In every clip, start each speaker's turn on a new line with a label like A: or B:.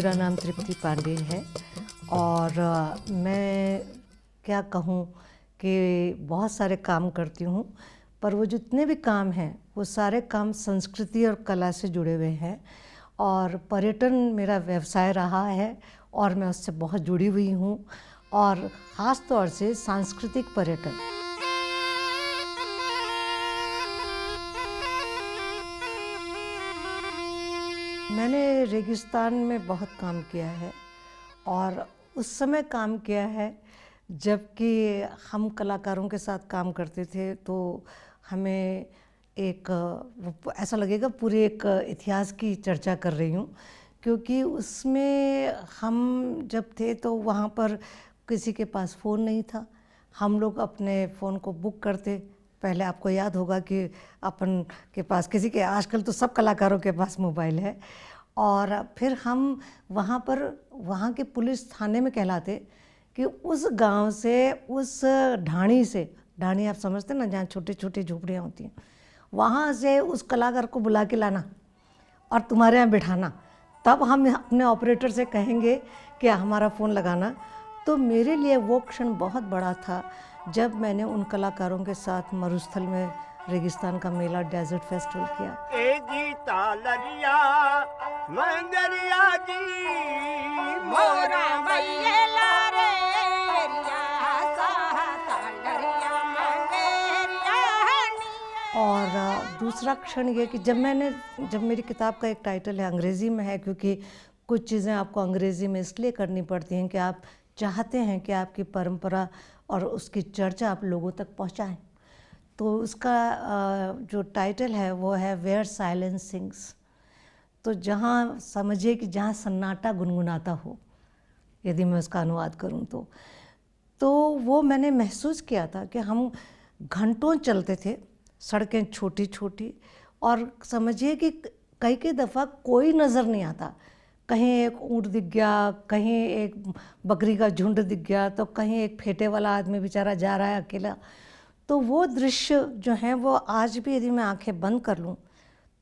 A: मेरा नाम तृप्ति पांडे है और मैं क्या कहूँ कि बहुत सारे काम करती हूँ, पर वो जितने भी काम हैं वो सारे काम संस्कृति और कला से जुड़े हुए हैं और पर्यटन मेरा व्यवसाय रहा है और मैं उससे बहुत जुड़ी हुई हूँ और ख़ास तौर से सांस्कृतिक पर्यटन। मैंने रेगिस्तान में बहुत काम किया है और उस समय काम किया है जबकि हम कलाकारों के साथ काम करते थे, तो हमें एक ऐसा लगेगा पूरे एक इतिहास की चर्चा कर रही हूँ, क्योंकि उसमें हम जब थे तो वहाँ पर किसी के पास फ़ोन नहीं था। हम लोग अपने फ़ोन को बुक करते, पहले आपको याद होगा कि अपन के पास किसी के, आजकल तो सब कलाकारों के पास मोबाइल है, और फिर हम वहाँ पर वहाँ के पुलिस थाने में कहलाते कि उस गांव से, उस ढाणी से, ढाणी आप समझते ना जहाँ छोटी छोटी झोपड़ियाँ होती हैं, वहाँ से उस कलाकार को बुला के लाना और तुम्हारे यहाँ बिठाना, तब हम अपने ऑपरेटर से कहेंगे कि हमारा फ़ोन लगाना। तो मेरे लिए वो क्षण बहुत बड़ा था जब मैंने उन कलाकारों के साथ मरुस्थल में रेगिस्तान का मेला डेजर्ट फेस्टिवल किया।
B: ए जी तालरिया मंगरिया जी मोरा मैया रे
A: और दूसरा क्षण ये कि जब मेरी किताब का एक टाइटल है, अंग्रेज़ी में है, क्योंकि कुछ चीज़ें आपको अंग्रेज़ी में इसलिए करनी पड़ती हैं कि आप चाहते हैं कि आपकी परंपरा और उसकी चर्चा आप लोगों तक पहुंचाएं। तो उसका जो टाइटल है वो है वेयर साइलेंस सिंग्स। तो जहाँ समझिए कि जहाँ सन्नाटा गुनगुनाता हो, यदि मैं उसका अनुवाद करूँ तो वो मैंने महसूस किया था कि हम घंटों चलते थे, सड़कें छोटी छोटी, और समझिए कि कई दफ़ा कोई नज़र नहीं आता। कहीं एक ऊँट दिख गया, कहीं एक बकरी का झुंड दिख गया, तो कहीं एक फेटे वाला आदमी बेचारा जा रहा है अकेला। तो वो दृश्य जो हैं वो आज भी यदि मैं आंखें बंद कर लूँ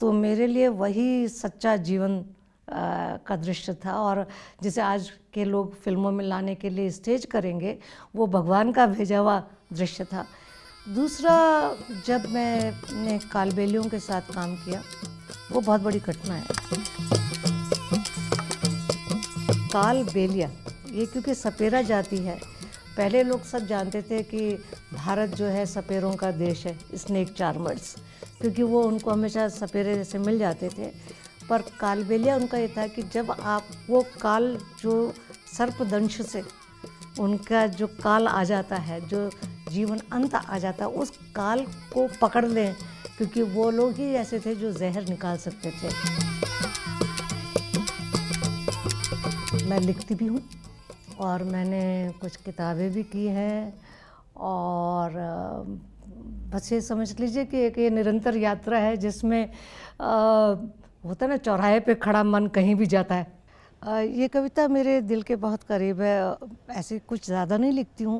A: तो मेरे लिए वही सच्चा जीवन का दृश्य था, और जिसे आज के लोग फिल्मों में लाने के लिए स्टेज करेंगे, वो भगवान का भेजा हुआ दृश्य था। दूसरा, जब मैंने कालबेलियों के साथ काम किया, वो बहुत बड़ी घटना है। कालबेलिया ये क्योंकि सपेरा जाति है, पहले लोग सब जानते थे कि भारत जो है सपेरों का देश है, स्नेक चार्मर्स, क्योंकि वो उनको हमेशा सपेरे जैसे मिल जाते थे। पर कालबेलिया उनका ये था कि जब आप वो काल जो सर्पदंश से उनका जो काल आ जाता है, जो जीवन अंत आ जाता है, उस काल को पकड़ लें, क्योंकि वो लोग ही ऐसे थे जो जहर निकाल सकते थे। मैं लिखती भी हूँ और मैंने कुछ किताबें भी की हैं, और बस ये समझ लीजिए कि एक ये निरंतर यात्रा है जिसमें होता है ना, चौराहे पे खड़ा मन कहीं भी जाता है। ये कविता मेरे दिल के बहुत करीब है। ऐसे कुछ ज़्यादा नहीं लिखती हूँ,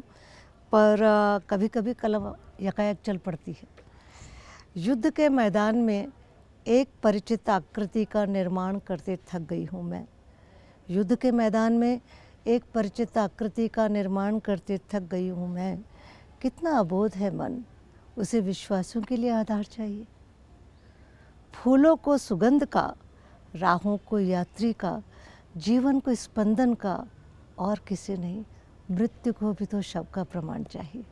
A: पर कभी कभी कलम यकायक चल पड़ती है। युद्ध के मैदान में एक परिचित आकृति का निर्माण करते थक गई हूँ मैं। युद्ध के मैदान में एक परिचित आकृति का निर्माण करते थक गई हूँ मैं। कितना अबोध है मन, उसे विश्वासों के लिए आधार चाहिए। फूलों को सुगंध का, राहों को यात्री का, जीवन को स्पंदन का, और किसी नहीं, मृत्यु को भी तो शव का प्रमाण चाहिए।